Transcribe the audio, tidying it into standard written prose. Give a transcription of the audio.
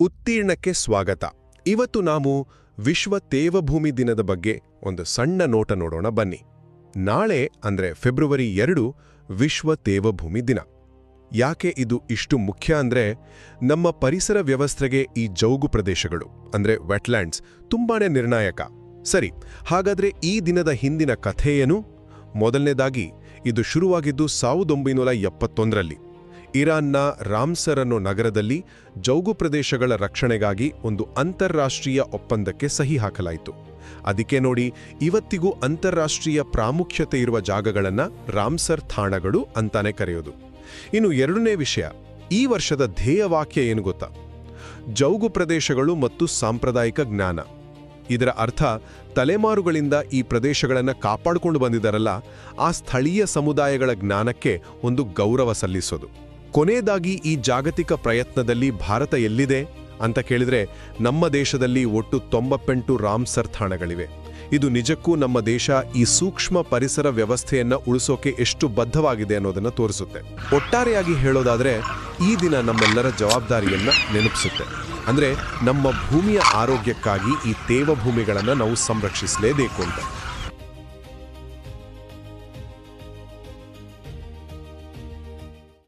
ಉತ್ತೀರ್ಣಕ್ಕೆ ಸ್ವಾಗತ. ಇವತ್ತು ನಾವು ವಿಶ್ವ ತೇವಭೂಮಿ ದಿನದ ಬಗ್ಗೆ ಒಂದು ಸಣ್ಣ ನೋಟ ನೋಡೋಣ ಬನ್ನಿ. ನಾಳೆ ಅಂದ್ರೆ ಫೆಬ್ರವರಿ 2 ವಿಶ್ವ ತೇವಭೂಮಿ ದಿನ. ಯಾಕೆ ಇದು ಇಷ್ಟು ಮುಖ್ಯ ಅಂದ್ರೆ ನಮ್ಮ ಪರಿಸರ ವ್ಯವಸ್ಥೆಗೆ ಈ ಜೌಗು ಪ್ರದೇಶಗಳು ಅಂದ್ರೆ ವೆಟ್ಲ್ಯಾಂಡ್ಸ್ ತುಂಬಾನೇ ನಿರ್ಣಾಯಕ. ಸರಿ, ಹಾಗಾದ್ರೆ ಈ ದಿನದ ಹಿಂದಿನ ಕಥೆ ಏನು? ಮೊದಲನೇದಾಗಿ ಇದು ಶುರುವಾಗಿದ್ದು 1971ರಲ್ಲಿ ಇರಾನ್ನ ರಾಮ್ಸರ್ ಅನ್ನೋ ನಗರದಲ್ಲಿ ಜೌಗು ಪ್ರದೇಶಗಳ ರಕ್ಷಣೆಗಾಗಿ ಒಂದು ಅಂತಾರಾಷ್ಟ್ರೀಯ ಒಪ್ಪಂದಕ್ಕೆ ಸಹಿ ಹಾಕಲಾಯಿತು. ಅದಕ್ಕೆ ನೋಡಿ, ಇವತ್ತಿಗೂ ಅಂತಾರಾಷ್ಟ್ರೀಯ ಪ್ರಾಮುಖ್ಯತೆ ಇರುವ ಜಾಗಗಳನ್ನು ರಾಮ್ಸರ್ ತಾಣಗಳು ಅಂತಾನೆ ಕರೆಯೋದು. ಇನ್ನು ಎರಡನೇ ವಿಷಯ, ಈ ವರ್ಷದ ಧ್ಯೇಯವಾಕ್ಯ ಏನು ಗೊತ್ತಾ? ಜೌಗು ಪ್ರದೇಶಗಳು ಮತ್ತು ಸಾಂಪ್ರದಾಯಿಕ ಜ್ಞಾನ. ಇದರ ಅರ್ಥ ತಲೆಮಾರುಗಳಿಂದ ಈ ಪ್ರದೇಶಗಳನ್ನು ಕಾಪಾಡಿಕೊಂಡು ಬಂದಿದ್ದಾರಲ್ಲ, ಆ ಸ್ಥಳೀಯ ಸಮುದಾಯಗಳ ಜ್ಞಾನಕ್ಕೆ ಒಂದು ಗೌರವ ಸಲ್ಲಿಸೋದು. ಕೊನೆಯದಾಗಿ ಈ ಜಾಗತಿಕ ಪ್ರಯತ್ನದಲ್ಲಿ ಭಾರತ ಎಲ್ಲಿದೆ ಅಂತ ಕೇಳಿದ್ರೆ, ನಮ್ಮ ದೇಶದಲ್ಲಿ ಒಟ್ಟು 98 ರಾಮ್ಸರ್ ತಾಣಗಳಿವೆ. ಇದು ನಿಜಕ್ಕೂ ನಮ್ಮ ದೇಶ ಈ ಸೂಕ್ಷ್ಮ ಪರಿಸರ ವ್ಯವಸ್ಥೆಯನ್ನ ಉಳಿಸೋಕೆ ಎಷ್ಟು ಬದ್ಧವಾಗಿದೆ ಅನ್ನೋದನ್ನ ತೋರಿಸುತ್ತೆ. ಒಟ್ಟಾರೆಯಾಗಿ ಹೇಳೋದಾದ್ರೆ, ಈ ದಿನ ನಮ್ಮೆಲ್ಲರ ಜವಾಬ್ದಾರಿಯನ್ನ ನೆನಪಿಸುತ್ತೆ. ಅಂದ್ರೆ ನಮ್ಮ ಭೂಮಿಯ ಆರೋಗ್ಯಕ್ಕಾಗಿ ಈ ತೇವಭೂಮಿಗಳನ್ನು ನಾವು ಸಂರಕ್ಷಿಸಲೇಬೇಕು ಅಂತ.